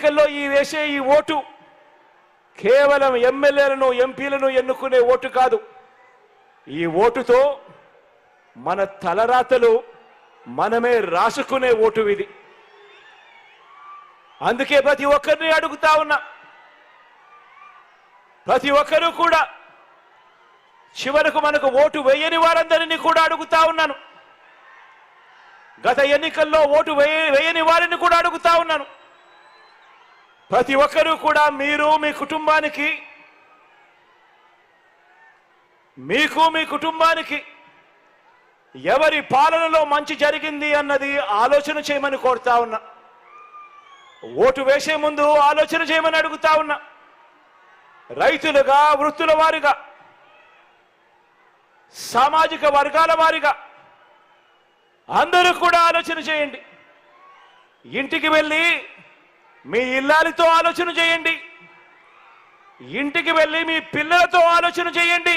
ఎన్నికల్లో వేసే ఈ ఓటు కేవలం ఎమ్మెల్యేలను ఎంపీలను ఎన్నుకునే ఓటు కాదు. ఈ ఓటుతో మన తలరాతలు మనమే రాసుకునే ఓటు ఇది. అందుకే ప్రతి ఒక్కరిని అడుగుతా ఉన్నా, ప్రతి ఒక్కరూ కూడా చివరకు మనకు ఓటు వేయని వారందరినీ కూడా అడుగుతా ఉన్నాను. గత ఎన్నికల్లో ఓటు వేయని వారిని కూడా అడుగుతా ఉన్నాను. ప్రతి ఒక్కరూ కూడా మీరు మీ కుటుంబానికి మీ కుటుంబానికి ఎవరి పాలనలో మంచి జరిగింది అన్నది ఆలోచన చేయమని కోరుతా ఉన్నా. ఓటు వేసే ముందు ఆలోచన చేయమని అడుగుతా ఉన్నా. రైతులుగా, వృత్తుల వారిగా, సామాజిక వర్గాల వారిగా అందరూ కూడా ఆలోచన చేయండి. ఇంటికి వెళ్ళి మీ ఇల్లాలితో ఆలోచన చేయండి. ఇంటికి వెళ్ళి మీ పిల్లలతో ఆలోచన చేయండి.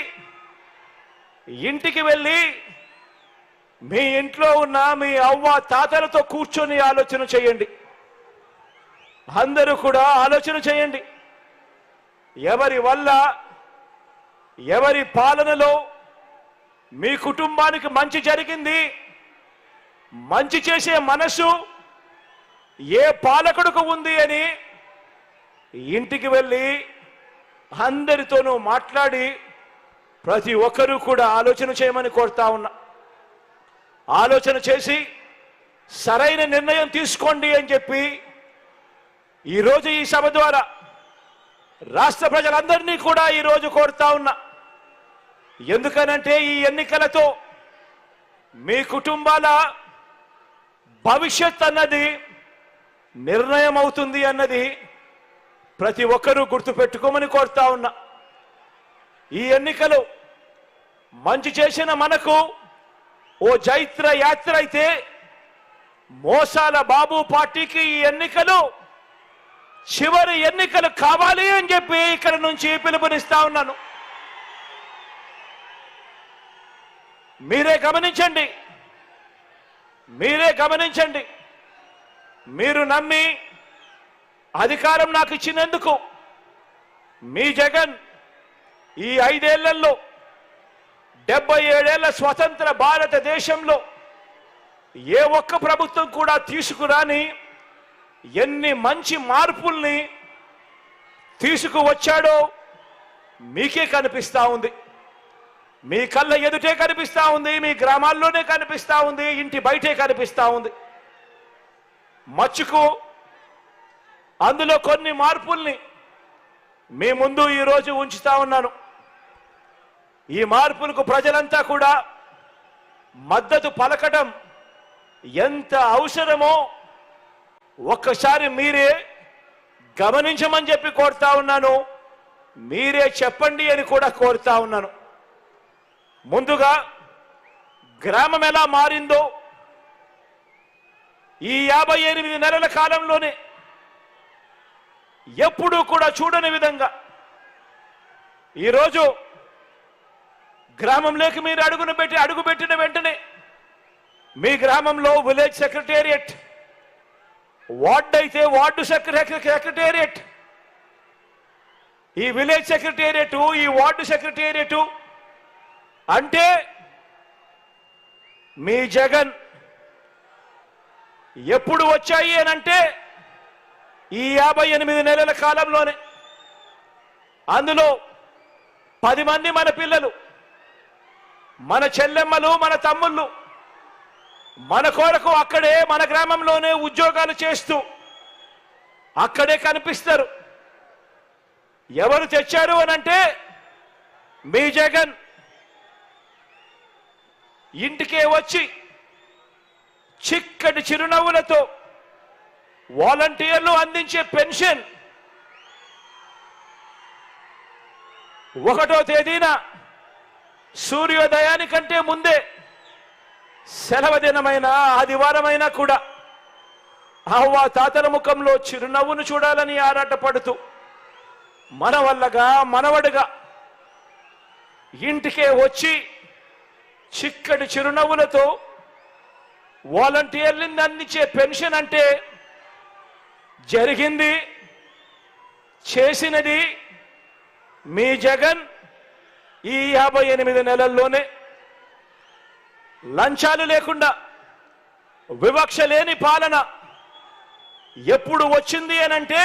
ఇంటికి వెళ్ళి మీ ఇంట్లో ఉన్న మీ అవ్వ తాతలతో కూర్చొని ఆలోచన చేయండి. అందరూ కూడా ఆలోచన చేయండి. ఎవరి వల్ల, ఎవరి పాలనలో మీ కుటుంబానికి మంచి జరిగింది, మంచి చేసే మనసు ఏ పాలకుడికి ఉంది అని ఇంటికి వెళ్ళి అందరితోనూ మాట్లాడి ప్రతి ఒక్కరూ కూడా ఆలోచన చేయమని కోరుతా ఉన్నా. ఆలోచన చేసి సరైన నిర్ణయం తీసుకోండి అని చెప్పి ఈరోజు ఈ సభ ద్వారా రాష్ట్ర ప్రజలందరినీ కూడా ఈరోజు కోరుతా ఉన్నా. ఎందుకనంటే ఈ ఎన్నికలతో మీ కుటుంబాల భవిష్యత్ అన్నది నిర్ణయం అవుతుంది అన్నది ప్రతి ఒక్కరూ గుర్తుపెట్టుకోమని కోరుతా ఉన్నా. ఈ ఎన్నికలు మంచి చేసిన మనకు ఓ జైత్ర యాత్ర అయితే, మోసాల బాబు పార్టీకి ఈ ఎన్నికలు చివరి ఎన్నికలు కావాలి అని చెప్పి ఇక్కడ నుంచి పిలుపునిస్తా ఉన్నాను. మీరే గమనించండి, మీరే గమనించండి. మీరు నమ్మి అధికారం నాకు ఇచ్చినందుకు మీ జగన్ ఈ 5 ఏళ్లలో 77 ఏళ్ల స్వతంత్ర భారతదేశంలో ఏ ఒక్క ప్రభుత్వం కూడా తీసుకురాని ఎన్ని మంచి మార్పుల్ని తీసుకువచ్చాడో మీకే కనిపిస్తా ఉంది. మీ కళ్ళ ఎదుటే కనిపిస్తా ఉంది, మీ గ్రామాల్లోనే కనిపిస్తా ఉంది, ఇంటి బయటే కనిపిస్తా ఉంది. మచ్చుకు అందులో కొన్ని మార్పుల్ని మీ ముందు ఈరోజు ఉంచుతా ఉన్నాను. ఈ మార్పులకు ప్రజలంతా కూడా మద్దతు పలకడం ఎంత అవసరమో ఒక్కసారి మీరే గమనించమని చెప్పి కోరుతా ఉన్నాను. మీరే చెప్పండి అని కూడా కోరుతా ఉన్నాను. ముందుగా గ్రామం ఎలా మారిందో ఈ 58 నెలల కాలంలోనే ఎప్పుడూ కూడా చూడని విధంగా ఈరోజు గ్రామంలోకి మీరు అడుగుపెట్టిన వెంటనే మీ గ్రామంలో విలేజ్ సెక్రటేరియట్, వార్డు అయితే వార్డు సెక్రటేరియట్, ఈ విలేజ్ సెక్రటేరియట్, ఈ వార్డు సెక్రటేరియట్ అంటే మీ జగన్ ఎప్పుడు వచ్చాయి అని అంటే ఈ 58 నెలల కాలంలోనే. అందులో 10 మంది మన పిల్లలు, మన చెల్లెమ్మలు, మన తమ్ముళ్ళు మన కొరకు అక్కడే మన గ్రామంలోనే ఉద్యోగాలు చేస్తూ అక్కడే కనిపిస్తారు. ఎవరు తెచ్చారు అని అంటే మీ జగన్ ఇంటికే వచ్చి చిక్కటి చిరునవ్వులతో వాలంటీర్లు అందించే పెన్షన్ 1వ తేదీన సూర్యోదయానికంటే ముందే సెలవు దినమైన ఆదివారమైనా కూడా అవ్వ తాతల ముఖంలో చిరునవ్వును చూడాలని ఆరాటపడుతూ మన వల్లగా మనవడుగా ఇంటికే వచ్చి చిక్కటి చిరునవ్వులతో వాలంటీర్లను అందించే పెన్షన్ అంటే జరిగింది చేసినది మీ జగన్ ఈ 58 నెలల్లోనే. లంచాలు లేకుండా వివక్ష లేని పాలన ఎప్పుడు వచ్చింది అనంటే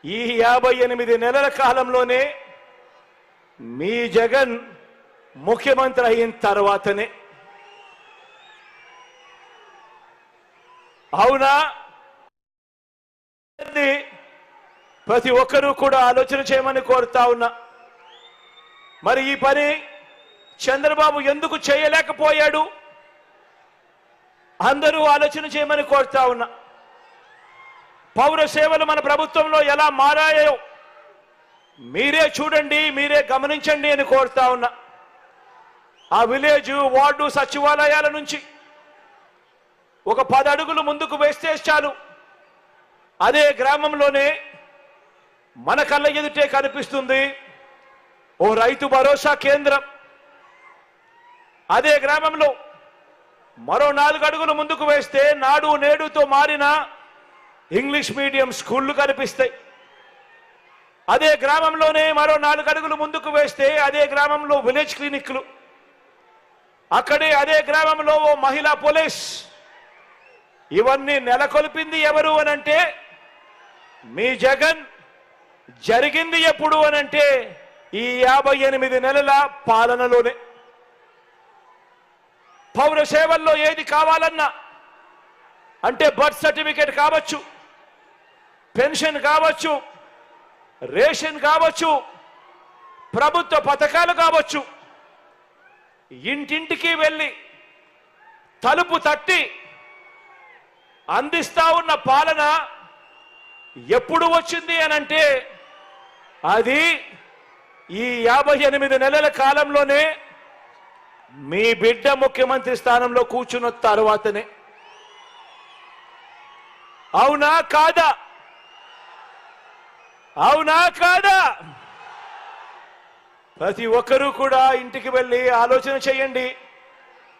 ఈ 58 నెలల కాలంలోనే మీ జగన్ ముఖ్యమంత్రి అయిన తర్వాతనే. అవునా? ప్రతి ఒక్కరూ కూడా ఆలోచన చేయమని కోరుతా ఉన్నా. మరి ఈ పని చంద్రబాబు ఎందుకు చేయలేకపోయాడు? అందరూ ఆలోచన చేయమని కోరుతా ఉన్నా. పౌర సేవలు మన ప్రభుత్వంలో ఎలా మారాయో మీరే చూడండి, మీరే గమనించండి అని కోరుతా ఉన్నా. ఆ విలేజ్, వార్డు, సచివాలయాల నుంచి ఒక 10 అడుగులు ముందుకు వేస్తే చాలు, అదే గ్రామంలోనే మన కళ్ళ ఎదుటే కనిపిస్తుంది ఓ రైతు భరోసా కేంద్రం. అదే గ్రామంలో మరో 4 అడుగులు ముందుకు వేస్తే నాడు నేడుతో మారిన ఇంగ్లీష్ మీడియం స్కూళ్లు కనిపిస్తాయి. అదే గ్రామంలోనే మరో 4 అడుగులు ముందుకు వేస్తే అదే గ్రామంలో విలేజ్ క్లినిక్లు, అక్కడే అదే గ్రామంలో ఓ మహిళా పోలీస్. ఇవన్నీ నెలకొల్పింది ఎవరు అనంటే మీ జగన్. జరిగింది ఎప్పుడు అనంటే ఈ 58 నెలల పాలనలోనే. పౌర సేవల్లో ఏది కావాలన్నా అంటే బర్త్ సర్టిఫికేట్ కావచ్చు, పెన్షన్ కావచ్చు, రేషన్ కావచ్చు, ప్రభుత్వ పథకాలు కావచ్చు, ఇంటింటికి వెళ్ళి తలుపు తట్టి అందిస్తా ఉన్న పాలన ఎప్పుడు వచ్చింది అనంటే అది ఈ 58 నెలల కాలంలోనే మీ బిడ్డ ముఖ్యమంత్రి స్థానంలో కూర్చున్న తర్వాతనే. అవునా కాదా? అవునా కాదా? ప్రతి ఒక్కరూ కూడా ఇంటికి వెళ్ళి ఆలోచన చేయండి,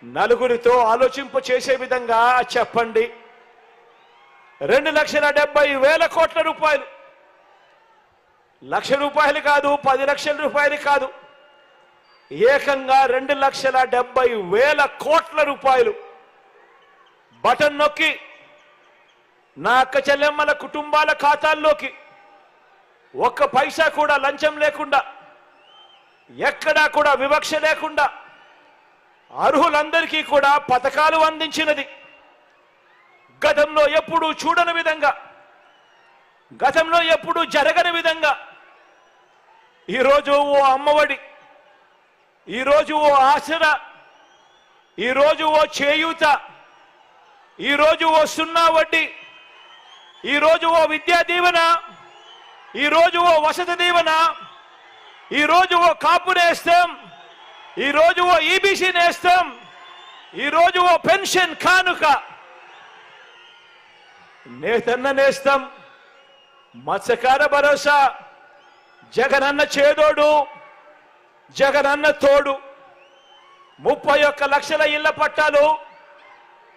నలుగురితో ఆలోచింప చేసే విధంగా చెప్పండి. 2,70,000 కోట్ల రూపాయలు, ₹1,00,000 కాదు, 10 లక్షల రూపాయలు కాదు, ఏకంగా 2,70,000 కోట్ల రూపాయలు బటన్ నొక్కి నా అక్క చెల్లెమ్మల కుటుంబాల ఖాతాల్లోకి ఒక్క పైసా కూడా లంచం లేకుండా, ఎక్కడా కూడా వివక్ష లేకుండా అర్హులందరికీ కూడా పథకాలు అందించినది. గతంలో ఎప్పుడూ చూడని విధంగా, గతంలో ఎప్పుడూ జరగని విధంగా ఈరోజు ఓ అమ్మఒడి, ఈరోజు ఓ ఆసరా, ఈరోజు ఓ చేయూత, ఈరోజు ఓ 0 వడ్డీ, ఈరోజు ఓ విద్యా దీవెన, ఈరోజు ఓ వసతి దీవెన, ఈరోజు ఓ కాపు నేస్తం, ఈరోజు ఓ ఈబీసీ నేస్తం, ఈరోజు ఓ పెన్షన్ కానుక, నేతన్న నేస్తం, మత్స్యకార భరోసా, జగనన్న చేదోడు, జగనన్న తోడు, 31 లక్షల ఇళ్ల పట్టాలు,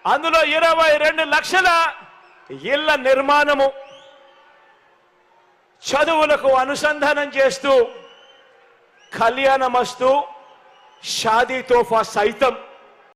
అందులో 22 లక్షల ఇళ్ల నిర్మాణము, చదువులకు అనుసంధానం చేస్తూ కళ్యాణమస్తు, షాదీ తోఫా సైతం